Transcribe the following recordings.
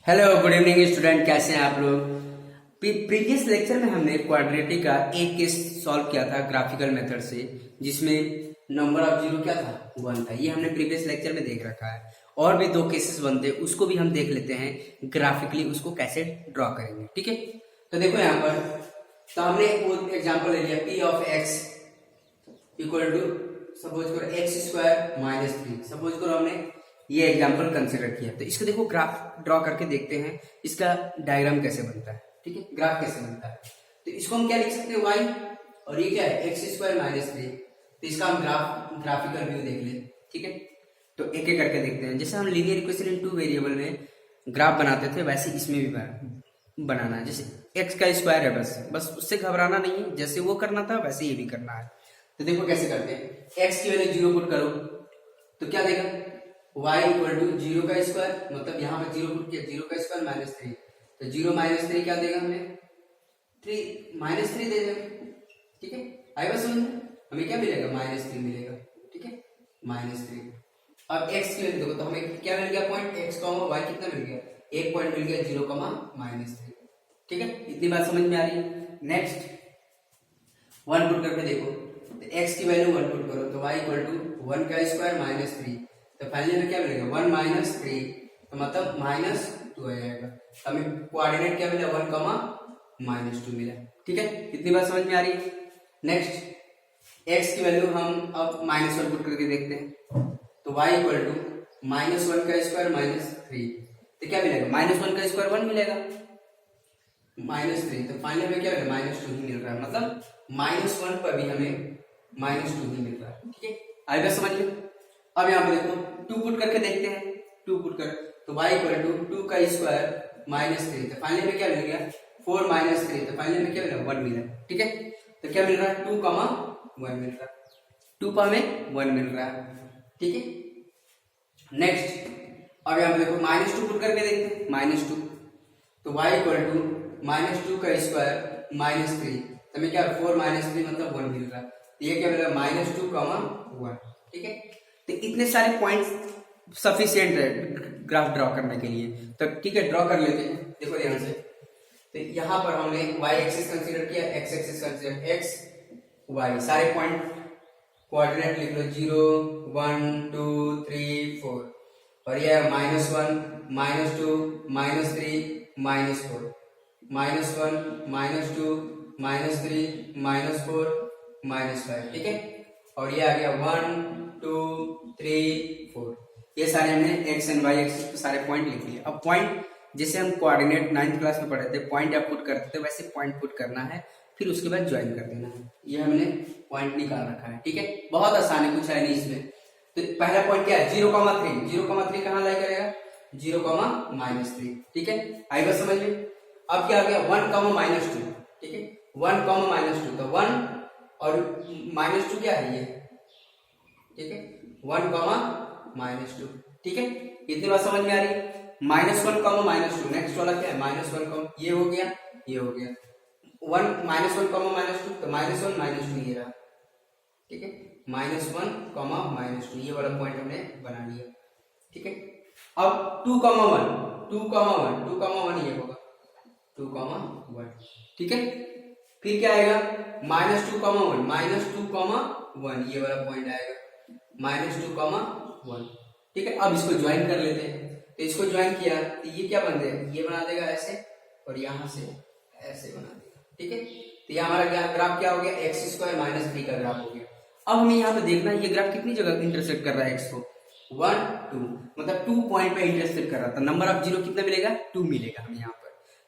Hello good evening student, कैसे हैं आप लोग। प्रीवियस लेक्चर में हमने क्वाड्रेटिक का एक केस सॉल्व किया था ग्राफिकल मेथड से, जिसमें नंबर ऑफ जीरो क्या था, 1 था। ये हमने प्रीवियस लेक्चर में देख रखा है। और भी 2 केसेस बनते हैं, उसको भी हम देख लेते हैं ग्राफिकली, उसको कैसे ड्रॉ करेंगे। ठीक है, तो देखो यहाँ पर तो हमने वो एग्जाम्पल ले लिया P of X equal to suppose करो एक्स स्क्वायर माइनस 3। सपोज करो हमने ये एग्जांपल कंसीडर किया, तो इसको देखो ग्राफ ड्रॉ करके देखते हैं इसका डायग्राम कैसे बनता है। ठीक है, ग्राफ कैसे बनता है, तो इसको हम क्या लिख सकते हैं y, और ये क्या है एक्स स्क्वायर माइनस 3। तो इसका हम ग्राफिकल व्यू देख ले। ठीक है, तो एक एक करके देखते हैं। जैसे हम लीनियर इक्वेशन इन 2 वेरिएबल में ग्राफ बनाते थे, वैसे इसमें भी बनाना है। जैसे एक्स का स्क्वायर है, बस उससे घबराना नहीं है, जैसे वो करना था वैसे ये भी करना है। तो देखो कैसे करते हैं। एक्स की वैल्यू 0 पुट करो तो क्या देगा, y इक्वल टू 0 का स्क्वायर, मतलब यहाँ पर 0 पुट किया, 0 का स्क्वायर माइनस 3। तो 0 माइनस 3 क्या देगा हमें, 3 माइनस 3 दे देगा। ठीक है, आई बात समझ में, हमें क्या मिलेगा, माइनस 3 मिलेगा। ठीक है, माइनस 3। अब x की वैल्यू देखो, तो हमें क्या मिल गया पॉइंट, x कॉमा y कितना मिल गया, एक पॉइंट मिल गया 0 कॉमा माइनस 3। ठीक है, इतनी बात समझ में आ रही है। नेक्स्ट 1 पुट करके देखो, तो x की वैल्यू 1 पुट करो तो y इक्वल टू 1 का स्क्वायर माइनस 3। तो फाइनली में क्या मिलेगा, 1 माइनस 3, तो मतलब माइनस 2 आ जाएगा। हमें कोऑर्डिनेट क्या मिला, 1 कॉमा माइनस 2 मिला। ठीक है, इतनी बात समझ में आ रही है। नेक्स्ट x की वैल्यू हम अब माइनस 1 पुट करके देखते हैं, तो y इक्वल टू माइनस 1 का स्क्वायर माइनस 3। तो क्या मिलेगा, माइनस 1 का स्क्वायर 1 मिलेगा, माइनस 3। तो फाइनली में क्या मिलेगा, माइनस 2 ही मिल रहा है, मतलब माइनस 1 पर भी हमें माइनस 2 ही मिल रहा है। ठीक है, आइए समझ लो। अब यहाँ पे देखो 2 पुट करके देखते हैं, 2 पुट कर तो y इक्वल टू 2 का स्क्वायर माइनस 3। तो फाइनली में क्या मिल गया, 4 माइनस 3। तो फाइनली में क्या मिला, 1 मिला। ठीक है, तो क्या मिल रहा है, 2 कॉमा 1 मिल रहा है, 2 पर हमें 1 मिल रहा है। ठीक है, नेक्स्ट अब यहाँ पे देखो माइनस 2 पुट करके देखते हैं, माइनस 2। तो y इक्वल टू माइनस 2 का स्क्वायर माइनस 3। तो हमें क्या 4 माइनस 3 मतलब 1 मिल रहा है। तो ये क्या मिल रहा है, माइनस 2 कॉमा 1। ठीक है, तो इतने सारे पॉइंट्स सफिशिएंट है ग्राफ ड्रॉ करने के लिए। तो ठीक है, ड्रॉ कर लेते हैं। देखो ध्यान से, तो यहाँ पर हमने y एक्सिस कंसीडर किया, x axis consider, x y सारे पॉइंट कोऑर्डिनेट लिख लो, 0 1 2 3 4। और ये minus 1 minus 2 minus 3 minus 4, minus 1 minus 2 minus 3 minus 4 minus 5। ठीक है, और ये आ गया 1 2 3 4। ये सारे हमने एक्स एंड वाई एक्सिस पे सारे पॉइंट लिख लिए। अब पॉइंट जैसे हम कोऑर्डिनेट 9th क्लास में पढ़े थे, पॉइंट आप पुट करते थे, वैसे पॉइंट पुट करना है, फिर उसके बाद ज्वाइन कर देना है। ये हमने पॉइंट निकाल रखा है। ठीक है, बहुत आसान है, कुछ है नहीं इसमें। तो पहला पॉइंट क्या है, 0,3। 0,3 कहाँ लाई करेगा, 0,-3। ठीक है, आई बात समझ में। अब क्या आ गया, 1,-2। ठीक है, 1,-2, तो 1 और -2 क्या है ये। ठीक है, 1,-2। ठीक है, इतनी बात समझ में आ रही है। -1, -2, नेक्स्ट वाला क्या है, -1, ये हो गया, ये हो गया 1 -1, -2, तो -1 -2 ये रहा। ठीक है, -1, -2 ये वाला पॉइंट हमने बना लिया। ठीक है, अब 2,1 ये होगा 2,1। ठीक है, फिर क्या आएगा, -2,1 -2,1 ये वाला पॉइंट आएगा, -2,1। ठीक है, अब इसको ज्वाइन कर लेते हैं। तो इसको ज्वाइन किया तो ये क्या बन देगा, ये बना देगा ऐसे, और यहाँ से ऐसे बना देगा। ठीक है, तो ये हमारा ग्राफ क्या हो गया, एक्स स्क्वायर माइनस 3 का ग्राफ हो गया। अब हमें यहाँ पे देखना है ये ग्राफ कितनी जगह इंटरसेक्ट कर रहा है, एक्स को 1 2, मतलब 2 पॉइंट पे इंटरसेक्ट कर रहा था। नंबर ऑफ जीरो कितना मिलेगा, 2 मिलेगा हमें यहाँ पर।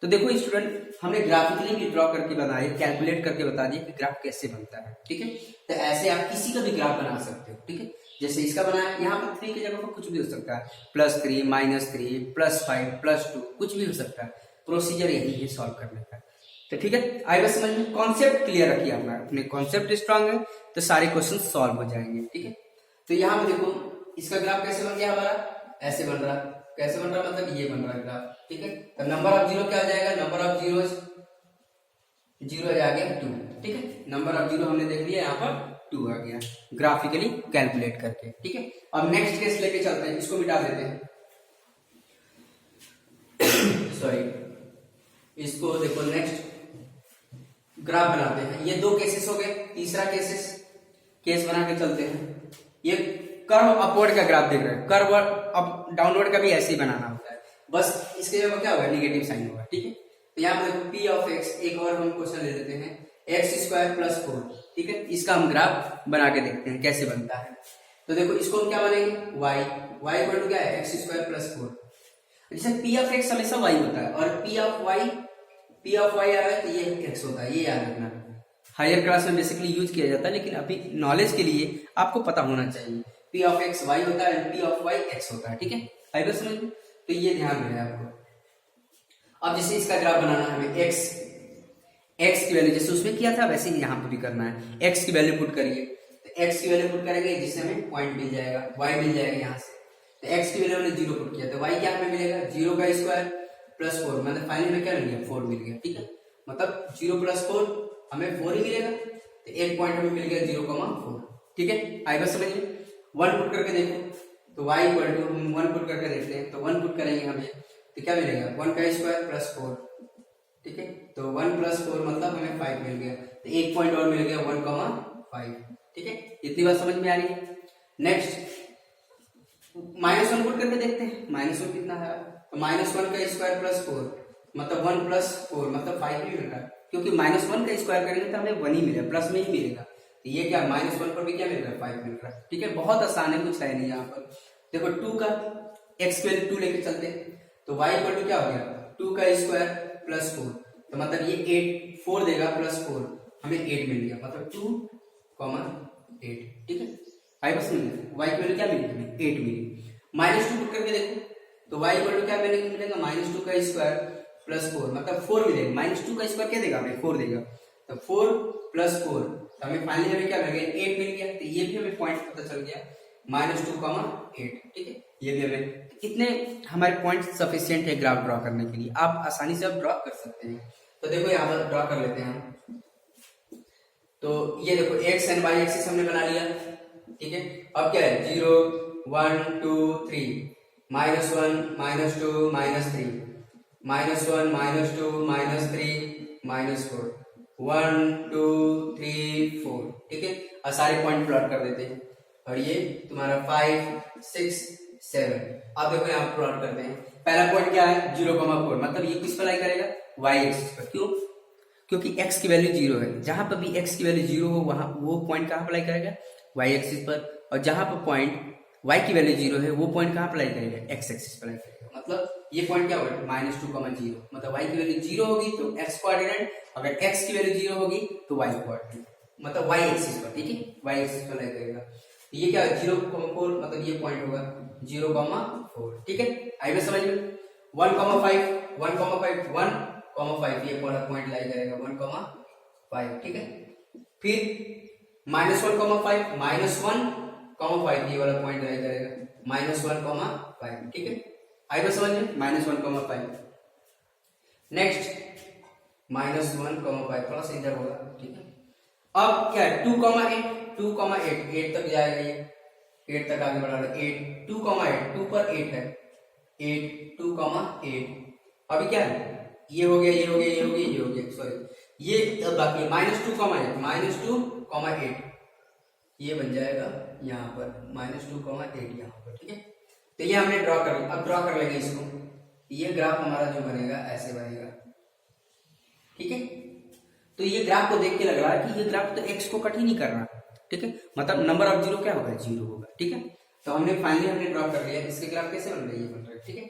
तो देखो स्टूडेंट, हमने ग्राफिकली भी ड्रॉ करके बताया, कैलकुलेट करके बता दिया कि ग्राफ कैसे बनता है। ठीक है, तो ऐसे आप किसी का भी ग्राफ बना सकते हो। ठीक है, जैसे इसका बनाया, यहाँ पर 3 की जगह पर कुछ भी हो सकता है, +3 -3 +5 +2 कुछ भी हो सकता है। प्रोसीजर यही है सॉल्व करने का। तो ठीक है, आई बस समझ में, कॉन्सेप्ट क्लियर रखिए अपना, अपने कॉन्सेप्ट स्ट्रांग है तो सारे क्वेश्चन सॉल्व हो जाएंगे। ठीक है, तो यहाँ पे देखो इसका ग्राफ कैसे बन गया हमारा, ऐसे बन रहा। कैसे बन रहा, मतलब ये बन रहा है ग्राफ। ठीक है, तो नंबर ऑफ जीरो क्या आ जाएगा, नंबर ऑफ जीरो आ गया 2। ठीक है, नंबर ऑफ जीरो हमने देख लिया, यहाँ पर 2 आ गया ग्राफिकली कैलकुलेट करके। ठीक है, अब नेक्स्ट केस लेके चलते हैं, इसको मिटा देते हैं। साइड। इसको देखो नेक्स्ट ग्राफ बनाते हैं। ये दो केसेस हो गए, तीसरा केस बना के चलते हैं। ये कर्व अपवर्ड का ग्राफ देख रहे हैं, कर्व अप डाउनवर्ड का भी ऐसे ही बनाना होता है, बस इसके जगह क्या होगा, नेगेटिव साइन होगा। ठीक है, तो यहाँ पे देखो पी ऑफ एक्स, एक और हम क्वेश्चन ले लेते हैं, एक्स स्क्वायर प्लस 4। ठीक है, इसका हम ग्राफ बना के देखते हैं कैसे बनता है। तो देखो इसको हम क्या बनेंगे, वाई इक्वल टू क्या है, एक्स स्क्वायर प्लस 4। जैसे पी ऑफ एक्स हमेशा वाई होता है और पी ऑफ वाई आ रहा है तो ये एक्स होता है, ये याद रखना। हायर क्लास में बेसिकली यूज किया जाता है, लेकिन अभी नॉलेज के लिए आपको पता होना चाहिए, पी ऑफ एक्स वाई होता है and P of Y X होता है। ठीक है, आई बात समझ में, तो ये ध्यान रहे आपको। अब जैसे इसका ग्राफ बनाना है हमें, एक्स की वैल्यू जैसे उसमें किया था वैसे ही यहाँ पर भी करना है। एक्स की वैल्यू पुट करिए, तो एक्स की वैल्यू पुट करेंगे जिससे हमें पॉइंट मिल जाएगा, वाई मिल जाएगा यहाँ से। तो एक्स की वैल्यू हमने 0 पुट किया, तो वाई क्या हमें मिलेगा, 0 का स्क्वायर प्लस 4, मतलब फाइनल में क्या मिल गया, 4 मिल गया। ठीक है, मतलब 0 प्लस 4 हमें 4 ही मिलेगा, तो एक पॉइंट हमें मिल गया 0,4। ठीक है, आई बात समझ में। 1 पुट करके देखो, तो वाई इक्वल टू हम 1 पुट करके देखते हैं, तो 1 पुट करेंगे हमें तो क्या मिलेगा, 1 का स्क्वायर प्लस 4। ठीक है, तो 1 प्लस 4 मतलब हमें 5 मिल गया, तो एक पॉइंट और मिल गया 1,5। ठीक है, इतनी बात समझ में आ रही है। नेक्स्ट -1 पुट करके देखते हैं, -1 कितना है, तो -1 का स्क्वायर प्लस 4 मतलब 1 प्लस 4 मतलब 5 ही मिल रहा है, क्योंकि -1 का स्क्वायर करेंगे तो हमें 1 ही मिलेगा, प्लस में ही मिलेगा। तो ये क्या, -1 पर भी क्या मिल रहा है, 5 मिल रहा है। ठीक है, बहुत आसान है, कुछ है नहीं यहाँ पर। देखो 2 का एक्स की वैल्यू 2 लेके चलते हैं, तो वाई इक्वल टू क्या हो गया, 2 का स्क्वायर प्लस 4, तो मतलब ये 8 4 देगा प्लस 4 हमें 8 मिल गया, मतलब 2,8। ठीक है, आई बस मिल गया, वाई की वैल्यू क्या मिली हमें, 8 मिली। -2 पुट करके देखो, तो वाई इक्वल टू क्या मिलेगा, -2 का स्क्वायर प्लस 4 मतलब 4 मिलेगा। -2 का स्क्वायर क्या देगा हमें, 4 देगा, तो 4 प्लस 4 तो हमें फाइनली हमें क्या मिल गया, 8 मिल गया। तो ये भी हमें पॉइंट पता चल गया, -2,8। ठीक है, ये भी हमें, इतने हमारे पॉइंट सफिशिएंट है ग्राफ ड्रॉ करने के लिए, आप आसानी से आप ड्रॉ कर सकते हैं। तो देखो यहाँ पर ड्रॉ कर लेते हैं हम। तो ये देखो एक्स एंड वाई एक्सिस हमने बना लिया। ठीक है, अब क्या है, 0 1 2 3 -1 -2 -3 -1 -2 -3 -4 1 2 3 4। ठीक है, और सारे पॉइंट प्लॉट कर देते हैं, और ये तुम्हारा 5 6 7। अब देखो यहाँ प्लॉट करते हैं। पहला पॉइंट क्या है, 0,4 मतलब ये किस पर लाई करेगा, वाई एक्सिस पर। क्यों, क्योंकि x की वैल्यू 0 है, जहां पर भी x की वैल्यू 0 हो वहां वो पॉइंट कहां अप्लाई करेगा, y एक्सिस पर, और जहां पर पॉइंट y की वैल्यू 0 है वो पॉइंट कहां अप्लाई करेगा, x एक्सिस पर अप्लाई करेगा। मतलब ये पॉइंट क्या होगा, -2,0, मतलब y की वैल्यू 0 होगी तो x कोऑर्डिनेट, अगर x की वैल्यू 0 होगी तो y कोऑर्डिनेट, मतलब y एक्सिस पर। ठीक है, y एक्सिस पर अप्लाई करेगा। ये क्या 0,4 मतलब ये पॉइंट होगा 0,4। ठीक है, आई बात समझ में। 1,5 1,5 ये पॉइंट लाई करेगा 1,5। ठीक है, फिर -1,5 -1,5 ये वाला पॉइंट लाई करेगा -1,5। ठीक है, आई बात समझ में, -1,5। नेक्स्ट -1,5 थोड़ा सा इधर होगा। ठीक है, अब क्या है 2,8 8 तक जाएगा, ये 8 तक आगे बढ़ा रहा है। 8 2,8 2 पर 8 है, 8 2,8। अभी क्या है, ये हो गया, ये हो गया, ये हो गया, ये हो गया, सॉरी ये बाकी है -2,8 ये बन जाएगा यहाँ पर -2,8 यहाँ पर। ठीक है, तो ये हमने ड्रॉ कर लिया। अब ड्रॉ कर लेंगे इसको, ये ग्राफ हमारा जो बनेगा ऐसे बनेगा। ठीक है, तो ये ग्राफ को देख के लग रहा है कि ये ग्राफ तो x को कट ही नहीं कर रहा। ठीक है, मतलब नंबर ऑफ 0 क्या होगा, 0 होगा। ठीक है, तो हमने फाइनली ड्रॉ कर लिया। इसके ग्राफ कैसे बन रहे हैं, ये बन रहा है। ठीक है,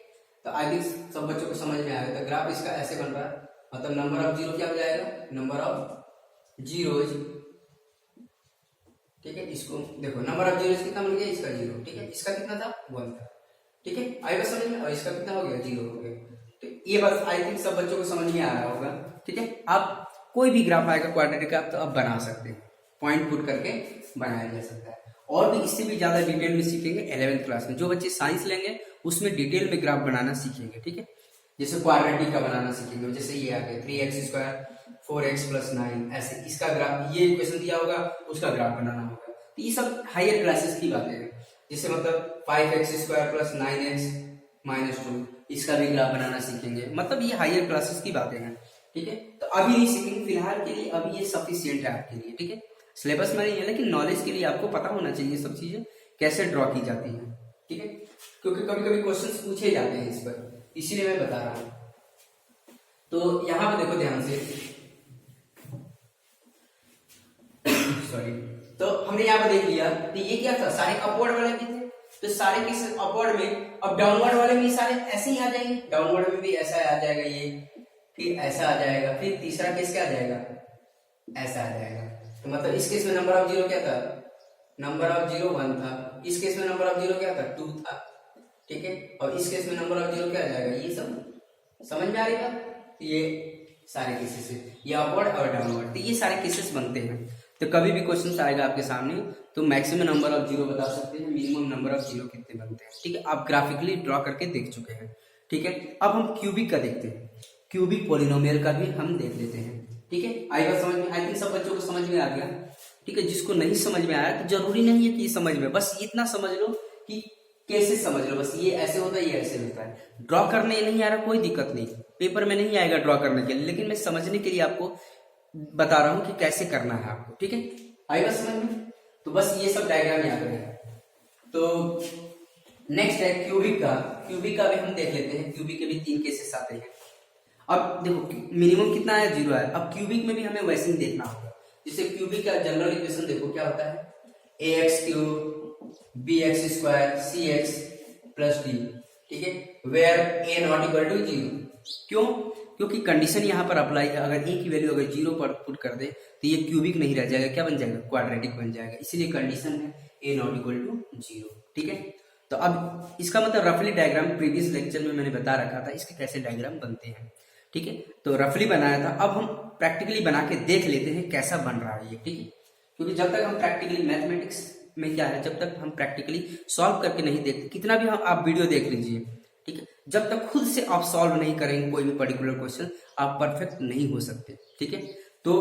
तो आई थिंक सब बच्चों को समझ में आया। तो ग्राफ इसका ऐसे बन रहा है, मतलब नंबर ऑफ 0 क्या हो जाएगा, नंबर ऑफ जीरोज। ठीक है, इसको देखो नंबर ऑफ जीरोज कितना बन गया, इसका 0। ठीक है, इसका कितना था, 1 था। ठीक है, आई बात समझ में, और इसका कितना हो गया, 0 हो गया। तो ये बस आई थिंक सब बच्चों को समझ में आ रहा होगा। ठीक है, आप कोई भी ग्राफ आएगा क्वाड्रेटिक का तो आप बना सकते हैं, पॉइंट पुट करके बनाया जा सकता है। और भी इससे भी ज्यादा डिटेल में सीखेंगे 11th क्लास में। जो बच्चे साइंस लेंगे उसमें डिटेल में ग्राफ बनाना सीखेंगे। ठीक है, जैसे क्वाड्रेटिक का बनाना सीखेंगे, जैसे ये आ गया 3x² 4x + 9, ऐसे इसका ग्राफ, ये इक्वेशन दिया होगा उसका ग्राफ बनाना होगा। तो ये सब हायर क्लासेस की बातें हैं। जैसे मतलब 5x² + 9x -2, इसका भी ग्राफ बनाना सीखेंगे। मतलब ये हायर क्लासेस की बातें हैं, ठीक है। तो अभी नहीं सीखेंगे, फिलहाल के लिए अभी ये सफिशियंट है आपके लिए, ठीक है। सिलेबस में नहीं है, लेकिन नॉलेज के लिए आपको पता होना चाहिए सब चीजें कैसे ड्रॉ की जाती हैं, ठीक है। क्योंकि कभी कभी क्वेश्चंस पूछे जाते हैं इस पर, इसीलिए मैं बता रहा हूं। तो यहां पर देखो ध्यान से, सॉरी। तो हमने यहाँ पर देख लिया, तो ये क्या था, सारे अपवर्ड वाले भी थे, तो सारे किस अपवर्ड में, अब डाउनवर्ड वाले भी सारे ऐसे ही आ जाएंगे, डाउनवर्ड में भी ऐसा आ जाएगा ये, फिर ऐसा आ जाएगा, फिर तीसरा केस क्या आ जाएगा, ऐसा आ जाएगा। तो मतलब इस केस में नंबर ऑफ जीरो क्या था, नंबर ऑफ जीरो 1 था, इस केस में नंबर ऑफ जीरो क्या था, 2 था, ठीक है। और इस केस में नंबर ऑफ जीरो क्या आ जाएगा, ये सब समझ में आ रही बात। ये सारे केसेस है, ये अपवर्ड और डाउनवर्ड, तो ये सारे केसेस बनते हैं। तो कभी भी क्वेश्चन आएगा आपके सामने, तो मैक्सिमम नंबर ऑफ जीरो बता सकते हैं, मिनिमम नंबर ऑफ जीरो कितने बनते हैं, ठीक है। आप ग्राफिकली ड्रॉ करके देख चुके हैं, ठीक है। अब हम क्यूबिक का देखते हैं, क्यूबिक पॉलिनोमियल का भी हम देख लेते हैं, ठीक है। आई बात समझ में, आई थिंक सब बच्चों को समझ में आ गया, ठीक है। जिसको नहीं समझ में आया तो जरूरी नहीं है कि समझ में, बस इतना समझ लो कि कैसे समझ लो, बस ये ऐसे होता है, ये ऐसे होता है। ड्रॉ करने नहीं आ रहा कोई दिक्कत नहीं, पेपर में नहीं आएगा ड्रॉ करने के लिए, लेकिन मैं समझने के लिए आपको बता रहा हूं कि कैसे करना है आपको, ठीक है। आई बस समझ में, तो बस ये सब डायग्राम याद रहे। तो नेक्स्ट है क्यूबिक का, क्यूबिक का भी हम देख लेते हैं। क्यूबिक के भी 3 केसेस आते हैं। अब देखो मिनिमम कितना है, 0 है। अब क्यूबिक में भी हमें वैसे ही देखना होगा, जैसे क्यूबिक का जनरल इक्वेशन देखो क्या होता है, ax³ bx² cx + d, ठीक है, where a not equal to 0। क्यों, क्योंकि कंडीशन यहाँ पर अप्लाई है, अगर a की वैल्यू अगर 0 पर पुट कर दे तो ये क्यूबिक नहीं रह जाएगा, क्या बन जाएगा, क्वाड्रेटिक बन जाएगा। इसीलिए कंडीशन है a नॉट इक्वल टू 0, ठीक है। तो अब इसका मतलब रफली डायग्राम प्रीवियस लेक्चर में मैंने बता रखा था इसके कैसे डायग्राम बनते हैं, ठीक है। तो रफली बनाया था, अब हम प्रैक्टिकली बना के देख लेते हैं कैसा बन रहा है ये, ठीक है। क्योंकि जब तक हम प्रैक्टिकली मैथमेटिक्स में क्या है, जब तक हम प्रैक्टिकली सॉल्व करके नहीं देखते, कितना भी हम आप वीडियो देख लीजिए, ठीक है, जब तक खुद से आप सॉल्व नहीं करेंगे कोई भी पर्टिकुलर क्वेश्चन, आप परफेक्ट नहीं हो सकते, ठीक है। तो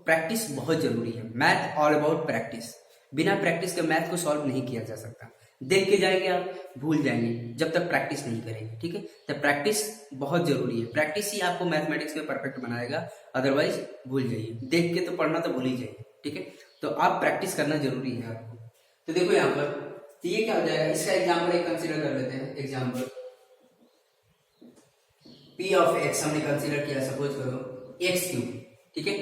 प्रैक्टिस बहुत जरूरी है, मैथ ऑल अबाउट प्रैक्टिस। बिना प्रैक्टिस के मैथ को सॉल्व नहीं किया जा सकता। देख के जाएंगे आप भूल जाएंगे जब तक प्रैक्टिस नहीं करेंगे, ठीक है। तो प्रैक्टिस बहुत जरूरी है, प्रैक्टिस ही आपको मैथमेटिक्स में परफेक्ट बनाएगा, अदरवाइज भूल जाइए। देख के तो पढ़ना तो भूल ही जाइए, ठीक है। तो आप प्रैक्टिस करना जरूरी है आपको। तो देखो यहाँ पर, तो ये क्या हो जाएगा, इसका एग्जाम्पल एक कंसिडर कर लेते हैं। एग्जाम्पल p ऑफ x हमने कंसिडर किया, सपोज करो x³, ठीक है।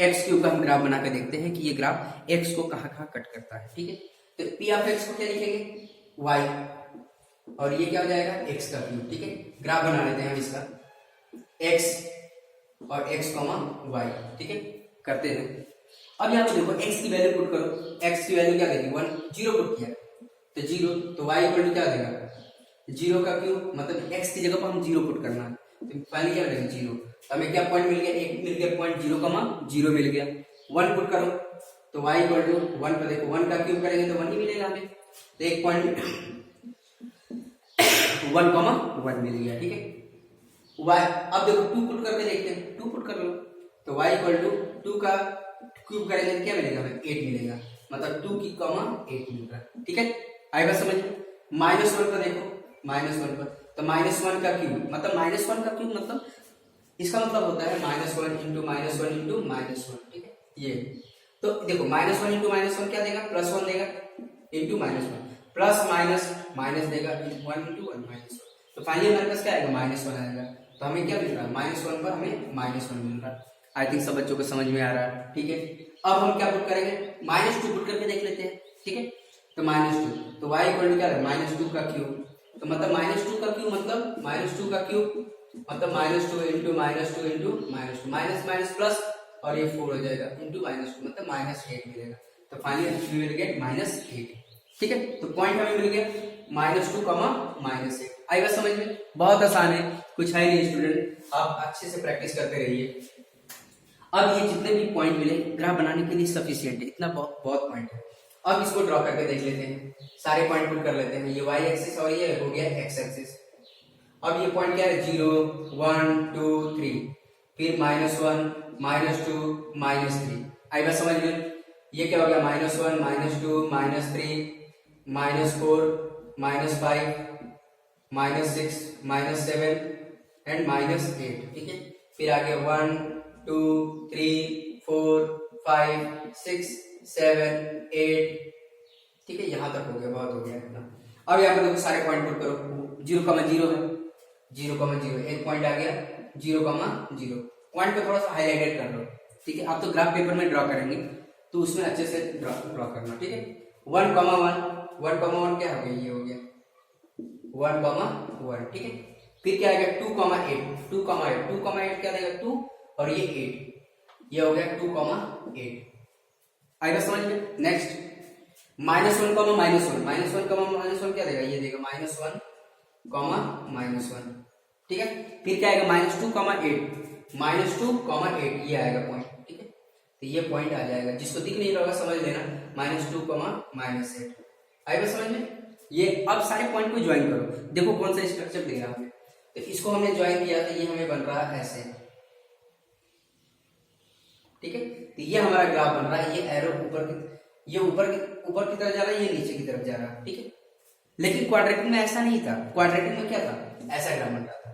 x³ का हम ग्राफ बना के देखते हैं कि ये ग्राफ x को कहाँ कहाँ कट करता है, ठीक है। तो p ऑफ x को क्या लिखेंगे, y, और ये क्या हो जाएगा, x³, ठीक है। ग्राफ बना लेते हैं हम इसका, x और x, y, ठीक है, करते हैं। अब यहाँ पे देखो x की वैल्यू पुट करो, x की वैल्यू क्या देगी, 1, 0 पुट किया तो 0, तो y इक्वल टू क्या देगा, 0³ मतलब x की जगह पर हम 0 पुट करना है, तो पहले क्या मिलेगा, 0। तो हमें क्या पॉइंट मिल गया, एक मिल गया पॉइंट, 0,0 मिल गया। 1 पुट करो तो y इक्वल टू 1 पर देखो 1 का क्यूब करेंगे तो 1 ही मिलेगा हमें, तो एक पॉइंट 1,1 मिल गया, ठीक है। y अब देखो 2 पुट करके देखते हैं, 2 पुट कर लो तो y इक्वल टू 2 का क्यूब करेंगे तो क्या मिलेगा हमें, 8 मिलेगा, मतलब 2 की कॉमा 8 मिल रहा है, ठीक है। आएगा समझ में। -1 पर देखो, -1 पर तो -1 का क्यूब मतलब -1 का क्यूब मतलब इसका मतलब होता है -1 इंटू -1 इंटू -1, ठीक है। ये तो देखो -1 इंटू -1 क्या देगा, +1 देगा, इंटू -1 प्लस माइनस माइनस देगा, 1 इंटू 1 -1, तो फाइनली हमारे पास क्या आएगा, -1 आएगा। तो हमें क्या मिल रहा है, -1 पर हमें -1 मिल रहा है। आई थिंक सब बच्चों को समझ में आ रहा है, ठीक है। अब हम क्या पुट करेंगे, -2 पुट करके देख लेते हैं, ठीक है। तो -2 तो y इक्वल टू क्या है, -2 का क्यूब, तो मतलब -2 का क्यूब मतलब -2 का क्यूब मतलब -2 into -2 into -2 minus minus plus और ये 4 हो जाएगा इंटू -2 मतलब -8 मिलेगा। तो फाइनली वी विल गेट -8, ठीक है। तो पॉइंट हमें मिल गया -2, -8। आई बात समझ में, बहुत आसान है, कुछ है नहीं स्टूडेंट, आप अच्छे से प्रैक्टिस करते रहिए। अब ये जितने भी पॉइंट मिले ग्राफ बनाने के लिए सफिशिएंट है, इतना बहुत पॉइंट है। अब इसको ड्रॉ करके देख लेते हैं, सारे पॉइंट पुट कर लेते हैं। ये y एक्सिस और ये हो गया x एक्सिस। अब ये पॉइंट क्या है, 0, 1, 2, 3, फिर -1, -2, -3। आई बात समझ में। ये क्या हो गया, -1, -2, -3, -4, -5, -6 -7 एंड -8, ठीक है। फिर आगे 1 2 3 4 5 6 7 8, ठीक है, यहां तक हो गया, बहुत हो गया इतना। अब यहाँ पर देखो सारे पॉइंट पुट करो, 0,0 है, 0,0 एक पॉइंट आ गया, 0,0 पॉइंट को थोड़ा सा हाईलाइटेड कर लो, ठीक है। आप तो ग्राफ पेपर में ड्रॉ करेंगे तो उसमें अच्छे से ड्रॉ करना, ठीक है। 1,1 1,1 क्या हो गया, ये हो गया 1,1, ठीक है। फिर क्या आ गया 2,8 2,8 क्या देगा 2 और ये 8, ये हो गया 2,8। आएगा समझ में। नेक्स्ट -1, -1 क्या देगा, ये देगा -1, -1, ठीक है। फिर क्या आएगा -2,8 ये आएगा पॉइंट, ठीक है। तो ये पॉइंट आ जाएगा, जिसको दिख नहीं रहा समझ लेना, -2, -8 आएगा समझ में। ये अब सारे पॉइंट को ज्वाइन करो, देखो कौन सा स्ट्रक्चर दे रहा हमें, तो इसको हमने ज्वाइन किया तो ये हमें बन रहा है ऐसे, ठीक है। तो ये हमारा ग्राफ बन रहा है, ये एरो ऊपर की तरफ जा रहा है, ये नीचे की तरफ जा रहा है, ठीक है। लेकिन क्वाड्रेटिक में ऐसा नहीं था, क्वाड्रेटिक में क्या था, ऐसा ग्राफ बन रहा था,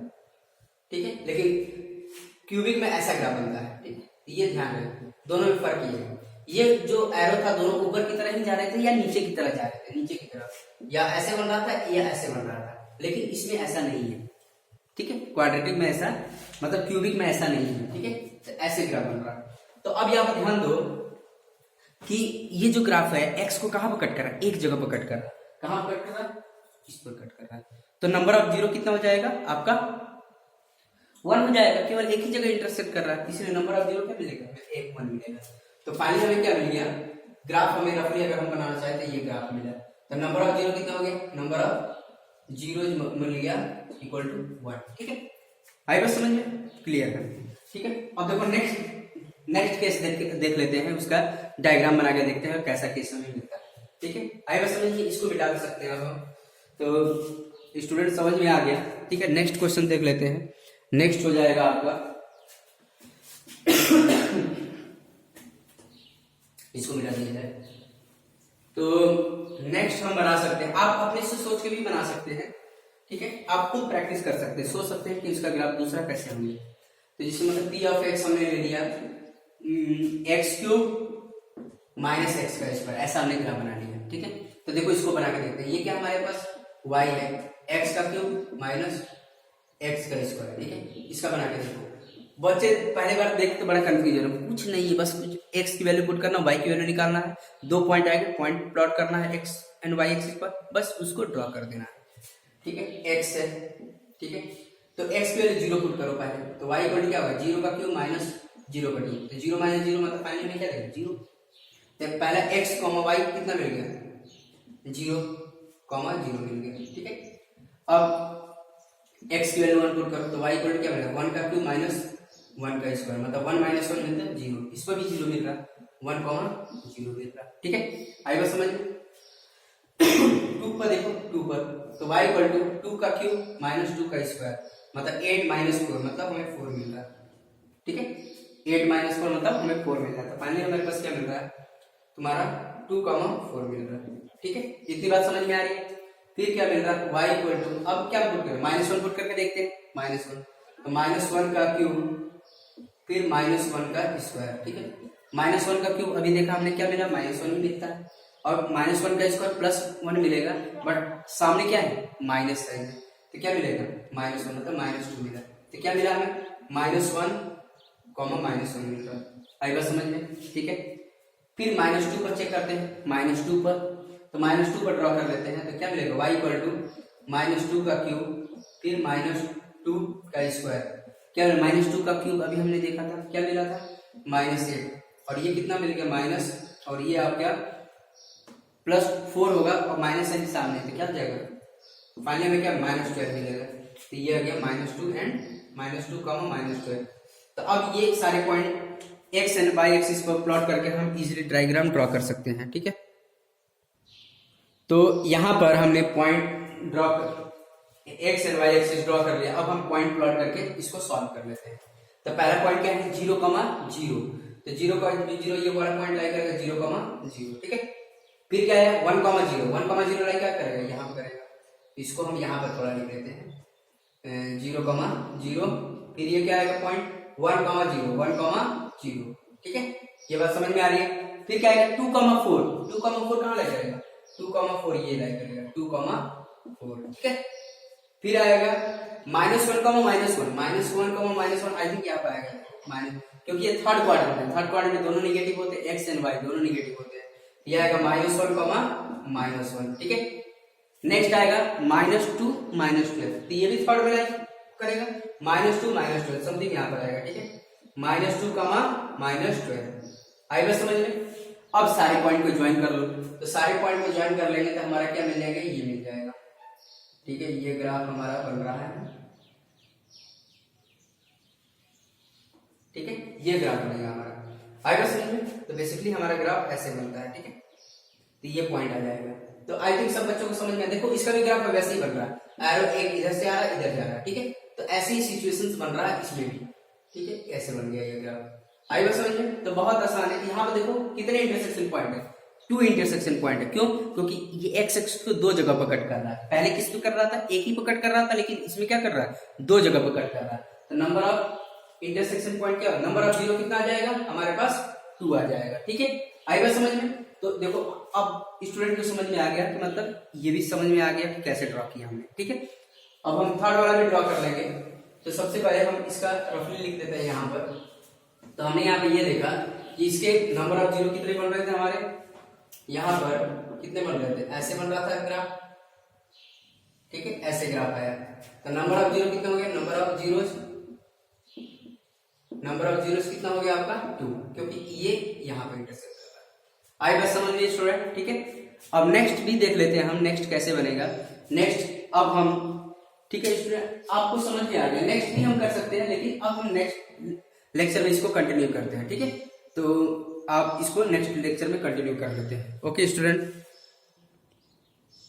ठीक है। लेकिन क्यूबिक में ऐसा ग्राफ बनता है, ठीक है। तो ये ध्यान रखो, दोनों में फर्क ये है, ये जो एरो था दोनों ऊपर की तरफ ही जा रहे थे या नीचे की तरफ जा रहे थे, नीचे की तरफ, या ऐसे बन रहा था या ऐसे बन रहा था, लेकिन इसमें ऐसा नहीं है, ठीक है। क्वाड्रेटिक में ऐसा, मतलब क्यूबिक में ऐसा नहीं है, ठीक है। तो ऐसे ग्राफ बन रहा है। तो अब यहाँ पर ध्यान दो कि ये जो ग्राफ है एक्स को कहां पर कट कर रहा है, एक जगह पर कट कर रहा है, कहां पर कट कर रहा है, इस पर कट कर रहा है। तो नंबर ऑफ जीरो कितना हो जाएगा आपका 1 हो जाएगा, केवल एक ही जगह इंटरसेक्ट कर रहा है, इसलिए नंबर ऑफ जीरो क्या मिलेगा, 1 मिलेगा। तो फाइनली हमें क्या मिल गया, ग्राफ हमें रफली अगर हम बनाना चाहते हैं, ये ग्राफ मिला। तो नंबर ऑफ जीरो कितना हो गया, नंबर ऑफ जीरो मिल गया इक्वल टू 1, ठीक है। आई बस समझ में, क्लियर है, ठीक है। अब देखो नेक्स्ट केस देख लेते हैं, उसका डायग्राम बना के देखते हैं कैसा केस हमें मिलता है, ठीक है। आई बस समझिए, इसको मिटा भी सकते हैं अब हम, तो स्टूडेंट समझ में आ गया, ठीक है। नेक्स्ट क्वेश्चन देख लेते हैं। नेक्स्ट हो जाएगा आपका इसको मिटा दिया जाए, तो नेक्स्ट हम बना सकते हैं, आप अपने से सोच के भी बना सकते हैं, ठीक है। आप खुद प्रैक्टिस कर सकते हैं, सोच सकते हैं कि इसका ग्राफ दूसरा कैसे होंगे। तो जिसमें मतलब पी ऑफ एक्स हमने ले लिया x³ -x का स्क्वायर, ऐसा हमने ग्राफ बना लिया, ठीक है। तो देखो इसको बना के देखते हैं, ये क्या हमारे पास y है, x³ माइनस x का स्क्वायर, ठीक है। इसका बना के देखो, बच्चे पहले बार देख तो बड़ा कंफ्यूजन है, कुछ नहीं है, बस कुछ x की वैल्यू पुट करना, y की वैल्यू निकालना है, 2 पॉइंट आएंगे, पॉइंट प्लॉट करना है x एंड y एक्सिस पर, बस उसको ड्रॉ कर देना है, ठीक है। x है, ठीक है। तो x की वैल्यू 0 पुट करो पहले, तो y इक्वल क्या होगा, 0 माइनस 0 का क्यूब, तो 0 माइनस 0 मतलब फाइनली में क्या देगा 0। तो पहला x, y कितना मिल गया, 0, 0 मिल गया, ठीक है। अब x की वैल्यू 1 पुट करो, तो y इक्वल क्या मिलेगा, 1 का क्यूब माइनस 1 का स्क्वायर, मतलब 1 माइनस 1 मिलता है 0, इस पर भी 0 मिल रहा, 1, 0 मिल रहा, ठीक है। आई बात समझ में। 2 पर देखो, 2 पर, तो y इक्वल टू 2 का क्यूब माइनस 2 का स्क्वायर, मतलब 8 माइनस 4, मतलब हमें 4 मिल रहा है, ठीक है। 8 माइनस 4 मतलब हमें 4 मिल रहा है। तो फाइनली हमारे पास क्या मिल रहा है, तुम्हारा 2,4 मिल रहा है, ठीक है। इतनी बात समझ में आ रही है। फिर क्या मिल रहा है, y इक्वल टू, अब क्या पुट करें, -1 पुट करके देखते हैं, -1, तो -1 का क्यूब फिर -1 का स्क्वायर, ठीक है। -1 का क्यूब अभी देखा हमने क्या मिला, -1 ही मिलता है, और -1 का स्क्वायर +1 मिलेगा, बट सामने क्या है माइनस साइन है, तो क्या मिलेगा -1 मतलब -2 मिला, तो क्या मिला हमें -1, -1 मिल रहा है। आई बात समझ में, ठीक है। फिर -2 पर चेक करते हैं, -2 पर, तो -2 पर ड्रॉ कर लेते हैं, तो क्या मिलेगा, y इक्वल टू -2 का क्यूब फिर -2 का स्क्वायर, क्या -2 का क्यूब अभी हमने देखा था, क्या मिला था -8, और ये कितना मिल गया माइनस, और ये आप क्या +4 होगा, और माइनस साइन सामने, तो क्या हो जाएगा, फाइनली में क्या -12 मिलेगा, तो ये आ गया -2 एंड -2, -12। तो अब ये सारे point x and y axis पर प्लॉट करके हम इजीली डायग्राम ड्रॉ कर सकते हैं, ठीक है। तो यहाँ पर हमने point draw x and y axis draw कर लिया, अब हम पॉइंट प्लॉट करके इसको सॉल्व कर लेते हैं। तो पहला पॉइंट क्या है 0, 0, तो 0 ये वाला पॉइंट लाई करेगा 0, 0, ठीक है। फिर क्या है 1, 0, 1, 0 लाई क्या करेगा, यहाँ पर करेगा, इसको हम यहाँ पर थोड़ा लिख लेते हैं 0,0, फिर ये क्या आएगा पॉइंट 1,0, 1,0, ठीक है, ये बात समझ में आ रही है। फिर क्या आएगा 2,4, 2,4 कहाँ लग जाएगा 2,4 ये लग जाएगा 2,4, ठीक है। फिर आएगा -1, आई थिंक यहाँ पे आएगा माइनस, क्योंकि ये थर्ड क्वार्टर में, थर्ड क्वार्टर में दोनों निगेटिव होते हैं, एक्स एंड वाई दोनों निगेटिव होते हैं। ये आएगा -1, ठीक है। नेक्स्ट आएगा -2, -12, तो ये भी थर्ड में करेगा, -2, -12 समथिंग यहाँ पर आएगा, ठीक है, -2, -12 आई बस समझ में। अब सारे पॉइंट को ज्वाइन कर लो, तो सारे पॉइंट को ज्वाइन कर लेंगे तो हमारा क्या मिल जाएगा, ये मिल जाएगा, ठीक है। ये ग्राफ हमारा बन रहा है, ठीक है, ये ग्राफ बनेगा हमारा, आएगा समझ में। तो बेसिकली हमारा ग्राफ ऐसे बनता है, ठीक है, तो ये पॉइंट आ जाएगा। तो आई थिंक सब बच्चों को समझ में, देखो इसका भी ग्राफ वैसे ही बन रहा है, एरो एक इधर से आ रहा है इधर जा रहा है, ठीक है। तो ऐसे ही सिचुएशंस बन रहा है इसमें भी, ठीक है, ऐसे बन गया ये ग्राफ, आई बात समझ में। तो बहुत आसान है। यहाँ पे देखो कितने इंटरसेक्शन पॉइंट है, 2 इंटरसेक्शन पॉइंट है। क्यों? क्योंकि ये एक्स एक्सिस को 2 जगह पकड़ कर रहा है, पहले किस पे कर रहा था, एक ही पकड़ कर रहा था, लेकिन इसमें क्या कर रहा है, 2 जगह पकड़ कर रहा है। तो नंबर ऑफ इंटरसेक्शन पॉइंट क्या, नंबर ऑफ 0 कितना आ जाएगा हमारे पास, 2 आ जाएगा, ठीक है, आई बात समझ में। तो देखो अब स्टूडेंट को समझ में आ गया कि मतलब ये भी समझ में आ गया कि कैसे ड्रॉ किया हमने, ठीक है। अब हम थर्ड वाला भी ड्रॉ कर लेंगे। तो सबसे पहले हम इसका रफली लिख देते हैं यहाँ पर। तो हमने यहाँ पे ये देखा कि इसके नंबर ऑफ 0 कितने बन रहे थे हमारे, यहाँ पर कितने बन रहे थे, ऐसे बन रहा था ग्राफ, ठीक है, ऐसे ग्राफ आया। तो नंबर ऑफ 0 कितना हो गया, नंबर ऑफ जीरोस कितना हो गया आपका 2, क्योंकि ये यहाँ पे इंटरसेक्ट कर रहा है। आई बस समझ लीजिए स्टूडेंट, ठीक है। अब नेक्स्ट भी देख लेते हैं हम, नेक्स्ट कैसे बनेगा। नेक्स्ट अब हम, ठीक है स्टूडेंट, आपको समझ में आ गया, नेक्स्ट भी हम कर सकते हैं, लेकिन अब हम नेक्स्ट लेक्चर में इसको कंटिन्यू करते हैं, ठीक है। तो आप इसको नेक्स्ट लेक्चर में कंटिन्यू कर लेते हैं, ओके स्टूडेंट।